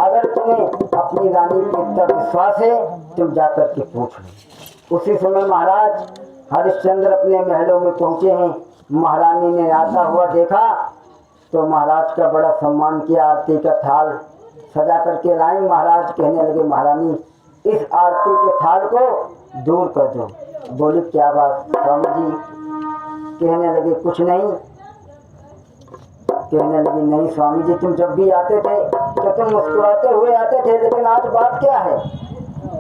अगर तुम्हें अपनी रानी पे इतना विश्वास है तुम जाकर के पूछ लो। उसी समय महाराज हरिश्चंद्र अपने महलों में पहुंचे हैं। महारानी ने आता हुआ देखा तो महाराज का बड़ा सम्मान किया। आरती का थाल सजा करके लाई। महाराज कहने लगे महारानी इस आरती के थाल को दूर कर दो। बोली क्या बात स्वामी जी? कहने लगे कुछ नहीं। कहने लगी नहीं स्वामी जी, तुम जब भी आते थे तो तुम मुस्कुराते हुए आते थे, लेकिन आज बात क्या है?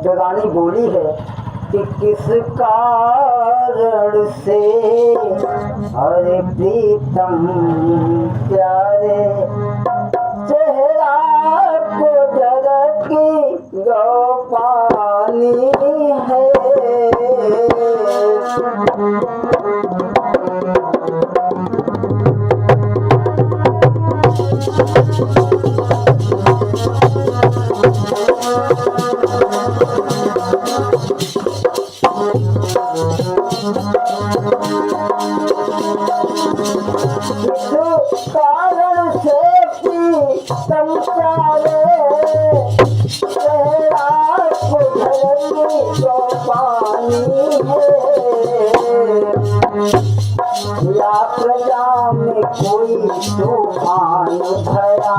तो रानी बोली है कि किस कारण से हरे प्रीतम प्यारे चेहरा को जरकी गौ पानी है। कारण से प्रीतम प्यारे चेहरा को झलकी गौ पानी है। या प्रजा में कोई तूफान भया,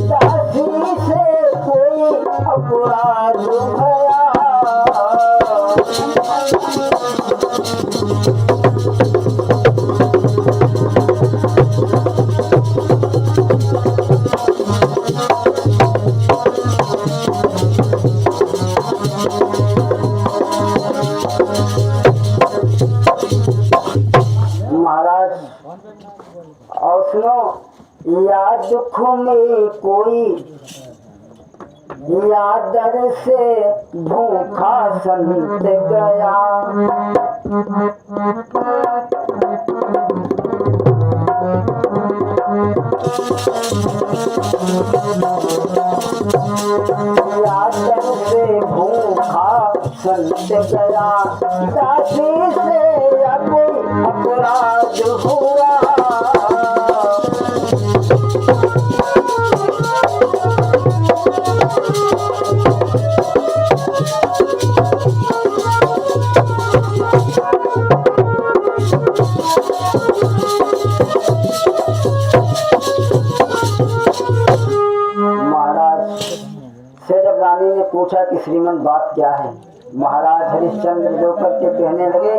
दासी से कोई अपराध भया। और सुनो, या दुख में कोई या दर से भूखा संत गया, या दर से भूखा संत गया, दासी से या कोई अपराध हुआ। रानी ने पूछा कि श्रीमन बात क्या है? महाराज हरिश्चंद्र जो करके कहने लगे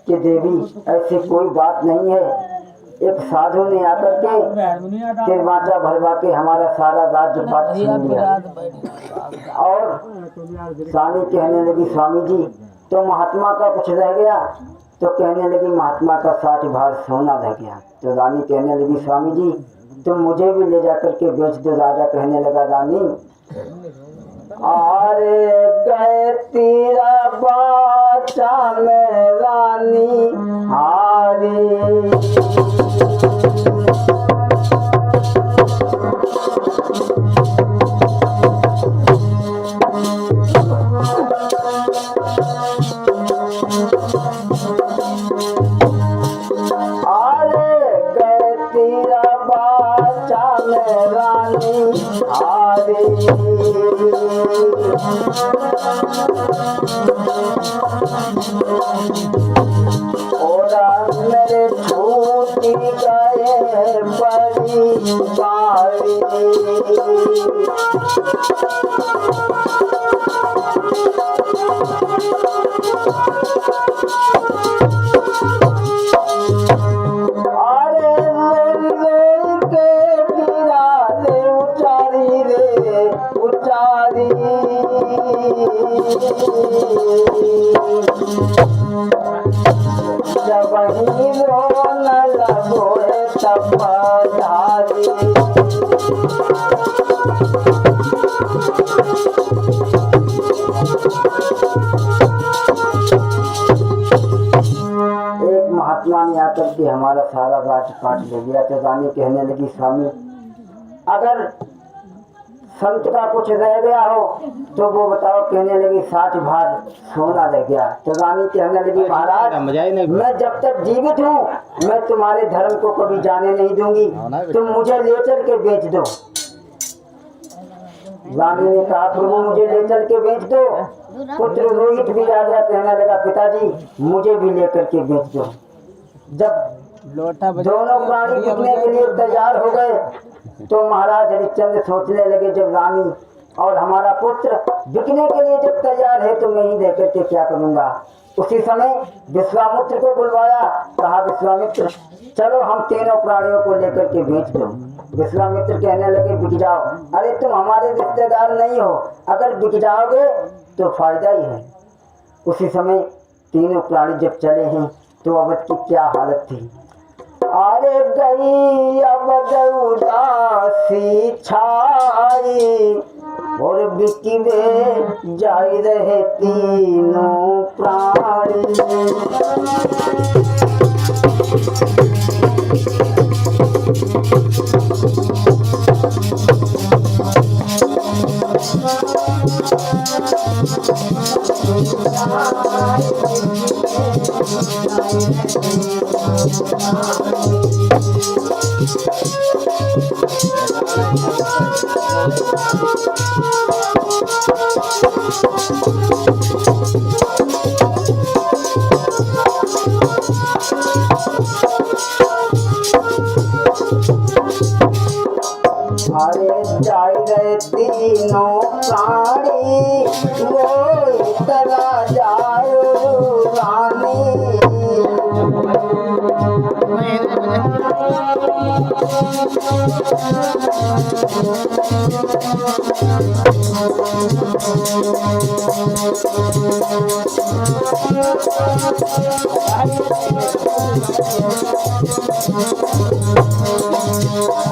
कि देवी ऐसी कोई बात नहीं है। एक साधु ने आकर के तिरमाचा भरवा के हमारा सारा राज्य पाठ छीन लिया। और रानी कहने लगी स्वामी जी तो महात्मा का कुछ रह गया? तो कहने लगी महात्मा का 60 भार सोना रह गया। तो रानी कहने लगी स्वामी जी तुम मुझे भी ले जाकर के बेच दो। राजा कहने लगा रानी अरे गए तेरा बाचा में रानी हारी, और मेरे छूटी गए बड़ी बारी, जब ही रोना लगो तब धारी। एक महात्मा ने आकर के हमारा सारा राजपाट ले लिया। तो रानी कहने लगी स्वामी अगर संत का कुछ रह गया हो तो वो बताओ। कहने लगी 60 भार सोना रह गया। तो रानी कहने लगी महाराज मैं जब तक जीवित हूँ मैं तुम्हारे धर्म को कभी जाने नहीं दूंगी, तुम मुझे लेकर के बेच दो। रानी ने कहा प्रभु मुझे लेकर के बेच दो। पुत्र रोहित भी आ गया, कहने लगा पिताजी मुझे भी लेकर के बेच दो। जब दोनों प्राणी बिकने के लिए तैयार हो गए तो महाराज हरिश्चंद्र सोचने लगे जब रानी और हमारा पुत्र बिकने के लिए जब तैयार है तो मैं ही देकर के क्या करूंगा। उसी समय विश्वामित्र को बुलवाया, कहा विश्वामित्र चलो हम तीनों प्राणियों को लेकर के बेच दो। विश्वामित्र कहने लगे बिक जाओ। अरे तुम हमारे रिश्तेदार नहीं हो, अगर बिक जाओगे तो फायदा ही है। उसी समय तीनों प्राणी जब चले हैं तो अवध की क्या हालत थी। अरे गई अवध उदासी छाई और बिकवे जाई रहे तीनों प्राणी। अरे जाई रहे तीनों प्राणी वो तरा जायो रानी।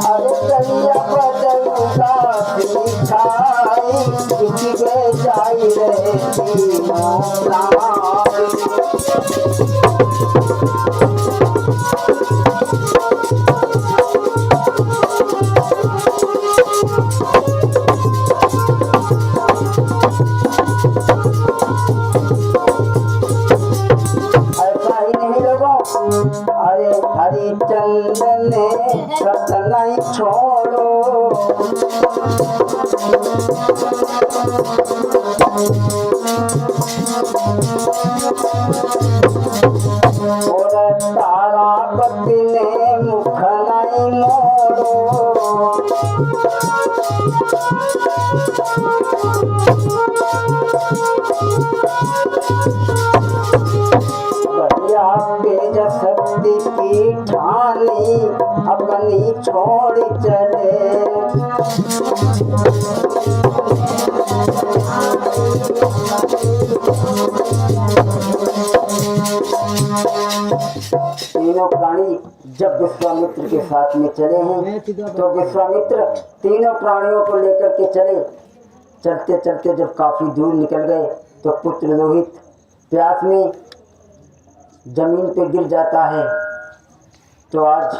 अरे कलिया बदलूंगा सिखाई बिकवे जाई रहे तीनों प्राणी। अरे हरिचंद्र ने सत नहीं छोड़ो। और तारापति ने मुख नहीं मोड़ो। तेज शक्ति की ठानी अपनी छोड़ चले। तीनों प्राणी जब विश्वामित्र के साथ में चले हैं तो विश्वामित्र तीनों प्राणियों को लेकर के चले। चलते चलते जब काफी दूर निकल गए तो पुत्र रोहित प्यास में जमीन पे गिर जाता है। तो आज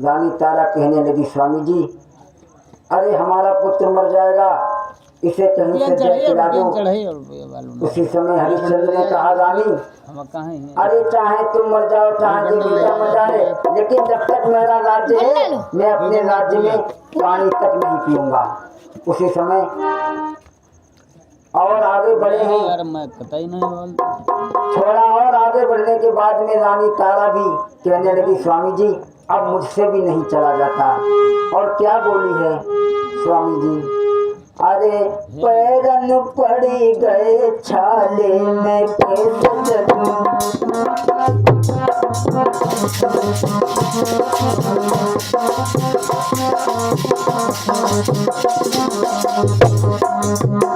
रानी तारा कहने लगी स्वामी जी अरे हमारा पुत्र मर जाएगा, इसे कहीं से जल पिला दो। उसी समय हरिश्चंद्र ने कहा रानी अरे चाहे तुम मर जाओ चाहे कि बेटा मर जाए, लेकिन जब तक मेरा राज्य है मैं अपने राज्य में पानी तक नहीं पीऊंगा। उसी समय और आगे बढ़े हैं। थोड़ा और आगे बढ़ने के बाद में रानी तारा भी कहने लगी स्वामी जी अब मुझसे भी नहीं चला जाता। और क्या बोली है स्वामी जी, अरे पैरन पड़ी गए छाले में कैसे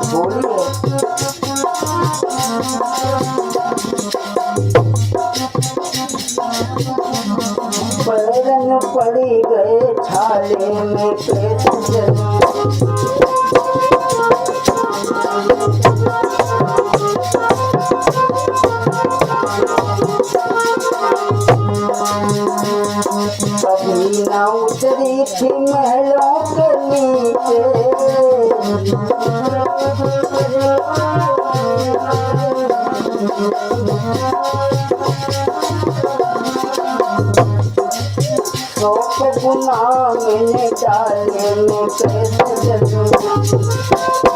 बोलिए। पैरन पड़ी गए छाले में कैसे कभी न उतरी थी महलों के नीचे। गुनाह मैंने डाले में कैसे जलूं